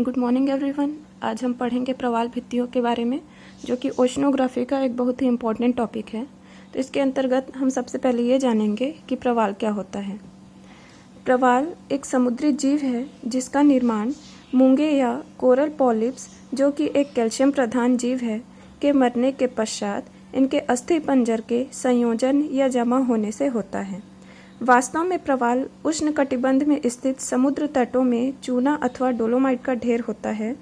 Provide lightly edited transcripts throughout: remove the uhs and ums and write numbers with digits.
Good morning everyone. आज हम पढ़ेंगे प्रवाल भित्तियों के बारे में, जो कि ओशनोग्राफी का एक बहुत ही इम्पोर्टेंट टॉपिक है। तो इसके अंतर्गत हम सबसे पहले ये जानेंगे कि प्रवाल क्या होता है। प्रवाल एक समुद्री जीव है जिसका निर्माण मूंगे या कोरल पॉलिप्स, जो कि एक कैल्शियम प्रधान जीव है, के मरने के पश्चात इनके अस्थि पंजर के संयोजन या जमा होने से होता है। वास्तव में प्रवाल उष्णकटिबंध में स्थित समुद्र तटों में चूना अथवा डोलोमाइट का ढेर होता है।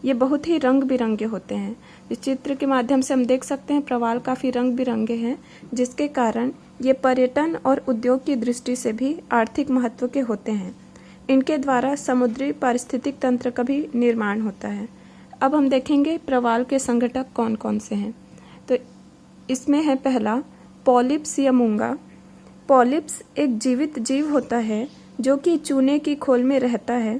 ये बहुत ही रंग बिरंगे होते हैं। इस चित्र के माध्यम से हम देख सकते हैं प्रवाल काफ़ी रंग बिरंगे हैं, जिसके कारण ये पर्यटन और उद्योग की दृष्टि से भी आर्थिक महत्व के होते हैं। इनके द्वारा समुद्री पारिस्थितिक तंत्र का भी निर्माण होता है। अब हम देखेंगे प्रवाल के संघटक कौन कौन से हैं। तो इसमें है पहला पॉलिप्स या मूंगा। पॉलिप्स एक जीवित जीव होता है जो कि चूने की खोल में रहता है।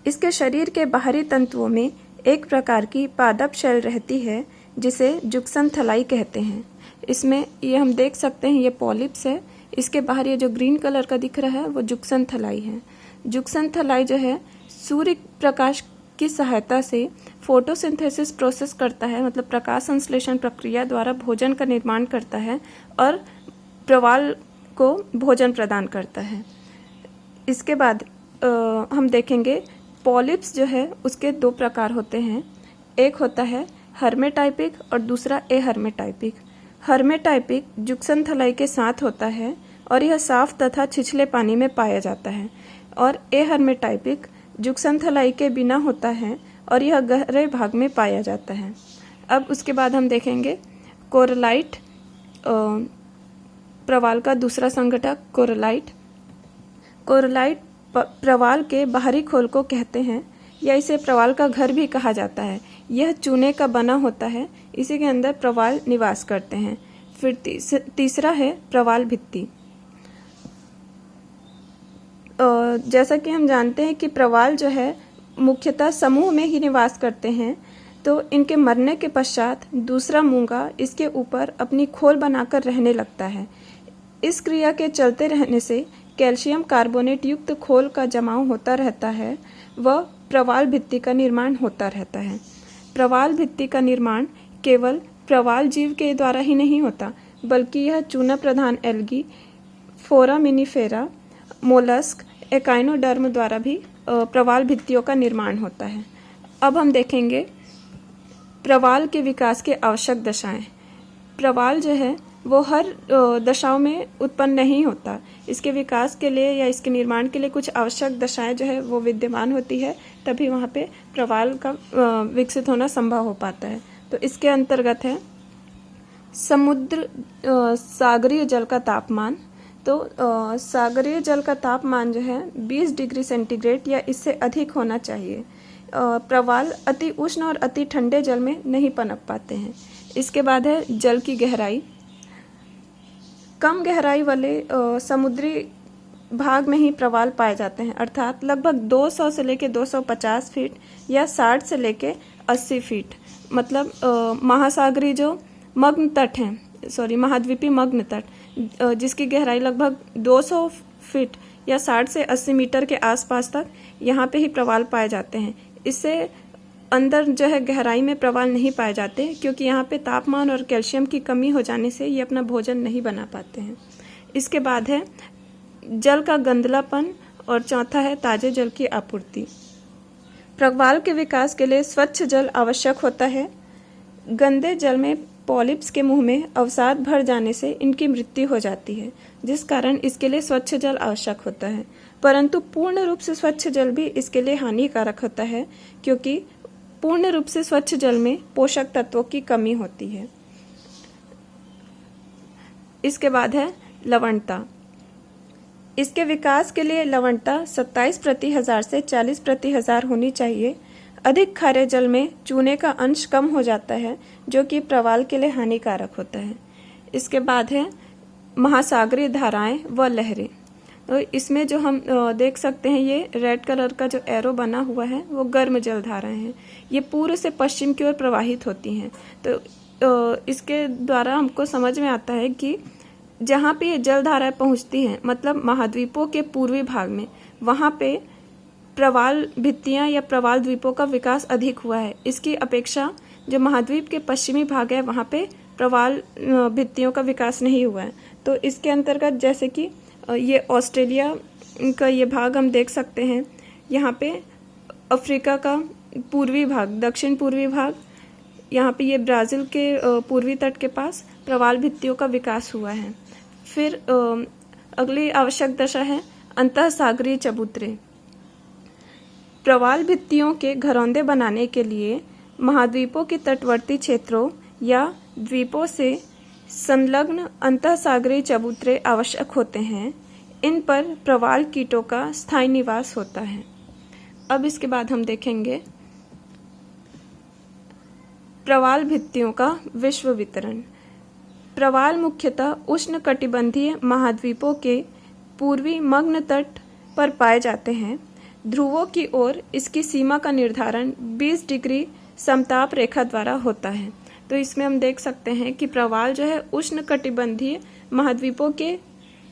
इसके शरीर के बाहरी तंतुओं में एक प्रकार की पादप शैल रहती है जिसे जुक्सन थलाई कहते हैं। इसमें ये हम देख सकते हैं, ये पॉलिप्स है। इसके बाहर ये जो ग्रीन कलर का दिख रहा है वो जुक्सन थलाई है। जुक्सन थलाई जो है सूर्य प्रकाश की सहायता से फोटोसिंथेसिस प्रोसेस करता है, मतलब प्रकाश संश्लेषण प्रक्रिया द्वारा भोजन का निर्माण करता है और प्रवाल को भोजन प्रदान करता है। इसके बाद हम देखेंगे पॉलिप्स जो है उसके दो प्रकार होते हैं। एक होता है हर्मेटाइपिक और दूसरा एहर्मेटाइपिक। हर्मेटाइपिक जुक्सन थलाई के साथ होता है और यह साफ तथा छिछले पानी में पाया जाता है, और एहर्मेटाइपिक जुक्सन थलाई के बिना होता है और यह गहरे भाग में पाया जाता है। अब उसके बाद हम देखेंगे कोरलाइट। प्रवाल का दूसरा संघटक कोरलाइट। कोरलाइट प्रवाल के बाहरी खोल को कहते हैं, या इसे प्रवाल का घर भी कहा जाता है। यह चूने का बना होता है, इसी के अंदर प्रवाल निवास करते हैं। फिर तीसरा है प्रवाल भित्ति। जैसा कि हम जानते हैं कि प्रवाल जो है मुख्यतः समूह में ही निवास करते हैं, तो इनके मरने के पश्चात दूसरा मूंगा इसके ऊपर अपनी खोल बनाकर रहने लगता है। इस क्रिया के चलते रहने से कैल्शियम कार्बोनेट युक्त खोल का जमाव होता रहता है व प्रवाल भित्ति का निर्माण होता रहता है। प्रवाल भित्ति का निर्माण केवल प्रवाल जीव के द्वारा ही नहीं होता, बल्कि यह चूना प्रधान एल्गी, फोरामिनिफेरा, मोलस्क, एकाइनोडर्म द्वारा भी प्रवाल भित्तियों का निर्माण होता है। अब हम देखेंगे प्रवाल के विकास के आवश्यक दशाएं। प्रवाल जो है वो हर दशाओं में उत्पन्न नहीं होता। इसके विकास के लिए या इसके निर्माण के लिए कुछ आवश्यक दशाएं जो है वो विद्यमान होती है, तभी वहाँ पे प्रवाल का विकसित होना संभव हो पाता है। तो इसके अंतर्गत है समुद्र सागरीय जल का तापमान। तो सागरीय जल का तापमान जो है 20 डिग्री सेंटीग्रेड या इससे अधिक होना चाहिए। प्रवाल अति उष्ण और अति ठंडे जल में नहीं पनप पाते हैं। इसके बाद है जल की गहराई। कम गहराई वाले समुद्री भाग में ही प्रवाल पाए जाते हैं, अर्थात लगभग 200 से लेके 250 फीट या 60 से लेके 80 फीट। मतलब महासागरी जो मग्न तट हैं, महाद्वीपीय मग्न तट, जिसकी गहराई लगभग 200 फीट या 60 से 80 मीटर के आसपास तक यहाँ पे ही प्रवाल पाए जाते हैं। इससे अंदर जो है गहराई में प्रवाल नहीं पाए जाते, क्योंकि यहाँ पे तापमान और कैल्शियम की कमी हो जाने से ये अपना भोजन नहीं बना पाते हैं। इसके बाद है जल का गंधलापन, और चौथा है ताजे जल की आपूर्ति। प्रवाल के विकास के लिए स्वच्छ जल आवश्यक होता है। गंदे जल में पॉलिप्स के मुंह में अवसाद भर जाने से इनकी मृत्यु हो जाती है, जिस कारण इसके लिए स्वच्छ जल आवश्यक होता है। परंतु पूर्ण रूप से स्वच्छ जल भी इसके लिए हानिकारक होता है, क्योंकि पूर्ण रूप से स्वच्छ जल में पोषक तत्वों की कमी होती है। इसके बाद है लवणता। इसके विकास के लिए लवणता 27 प्रति हजार से 40 प्रति हजार होनी चाहिए। अधिक खारे जल में चूने का अंश कम हो जाता है, जो कि प्रवाल के लिए हानिकारक होता है। इसके बाद है महासागरीय धाराएं व लहरें। तो इसमें जो हम देख सकते हैं, ये रेड कलर का जो एरो बना हुआ है वो गर्म जल धाराएं हैं। ये पूर्व से पश्चिम की ओर प्रवाहित होती हैं। तो इसके द्वारा हमको समझ में आता है कि जहाँ पे ये जल धाराएं पहुँचती हैं, मतलब महाद्वीपों के पूर्वी भाग में, वहाँ पे प्रवाल भित्तियां या प्रवाल द्वीपों का विकास अधिक हुआ है। इसकी अपेक्षा जो महाद्वीप के पश्चिमी भाग है वहाँ पे प्रवाल भित्तियों का विकास नहीं हुआ है। तो इसके अंतर्गत जैसे कि ये ऑस्ट्रेलिया का ये भाग हम देख सकते हैं, यहाँ पे अफ्रीका का पूर्वी भाग, दक्षिण पूर्वी भाग, यहाँ पे ये ब्राज़ील के पूर्वी तट के पास प्रवाल भित्तियों का विकास हुआ है। फिर अगली आवश्यक दशा है अंतःसागरीय चबूतरे। प्रवाल भित्तियों के घरौंदे बनाने के लिए महाद्वीपों के तटवर्ती क्षेत्रों या द्वीपों से संलग्न अंतःसागरीय चबूतरे आवश्यक होते हैं। इन पर प्रवाल कीटों का स्थायी निवास होता है। अब इसके बाद हम देखेंगे प्रवाल भित्तियों का विश्व वितरण। प्रवाल मुख्यतः उष्णकटिबंधीय महाद्वीपों के पूर्वी मग्न तट पर पाए जाते हैं। ध्रुवों की ओर इसकी सीमा का निर्धारण 20 डिग्री समताप रेखा द्वारा होता है। तो इसमें हम देख सकते हैं कि प्रवाल जो है उष्णकटिबंधीय महाद्वीपों के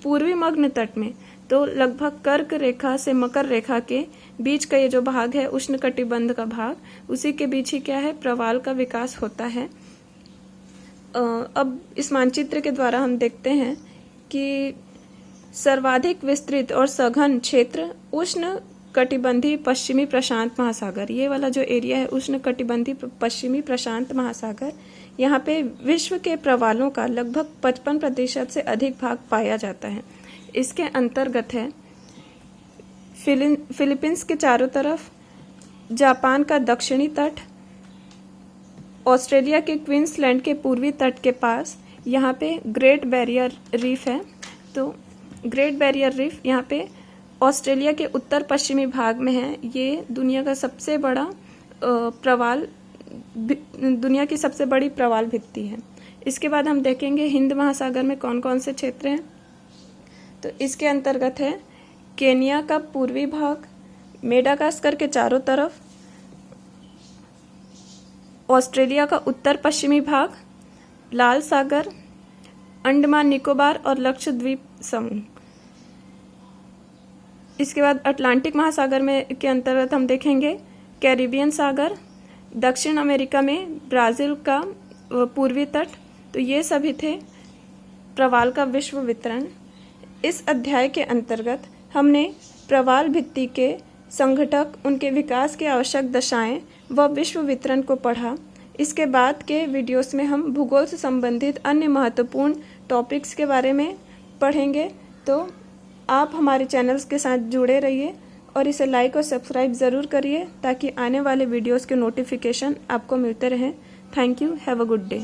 पूर्वी मग्न तट में, तो लगभग कर्क रेखा से मकर रेखा के बीच का ये जो भाग है उष्णकटिबंध का भाग, उसी के बीच ही क्या है प्रवाल का विकास होता है। अब इस मानचित्र के द्वारा हम देखते हैं कि सर्वाधिक विस्तृत और सघन क्षेत्र उष्ण कटिबंधीय पश्चिमी प्रशांत महासागर, ये वाला जो एरिया है उष्ण कटिबंधीय पश्चिमी प्रशांत महासागर, यहाँ पे विश्व के प्रवालों का लगभग 55% से अधिक भाग पाया जाता है। इसके अंतर्गत है फिलीपींस के चारों तरफ, जापान का दक्षिणी तट, ऑस्ट्रेलिया के क्वींसलैंड के पूर्वी तट के पास यहाँ पे ग्रेट बैरियर रीफ है। तो ग्रेट बैरियर रीफ यहाँ पे ऑस्ट्रेलिया के उत्तर पश्चिमी भाग में है। ये दुनिया का सबसे बड़ा दुनिया की सबसे बड़ी प्रवाल भित्ति है। इसके बाद हम देखेंगे हिंद महासागर में कौन कौन से क्षेत्र हैं। तो इसके अंतर्गत है केनिया का पूर्वी भाग, मेडागास्कर के चारों तरफ, ऑस्ट्रेलिया का उत्तर पश्चिमी भाग, लाल सागर, अंडमान निकोबार और लक्षद्वीप समूह। इसके बाद अटलांटिक महासागर में के अंतर्गत हम देखेंगे कैरिबियन सागर, दक्षिण अमेरिका में ब्राज़ील का पूर्वी तट। तो ये सभी थे प्रवाल का विश्व वितरण। इस अध्याय के अंतर्गत हमने प्रवाल भित्ति के संघटक, उनके विकास की आवश्यक दशाएं व विश्व वितरण को पढ़ा। इसके बाद के वीडियोस में हम भूगोल से संबंधित अन्य महत्वपूर्ण टॉपिक्स के बारे में पढ़ेंगे। तो आप हमारे चैनल्स के साथ जुड़े रहिए और इसे लाइक और सब्सक्राइब ज़रूर करिए ताकि आने वाले वीडियोस के नोटिफिकेशन आपको मिलते रहें। Thank you, have a good day.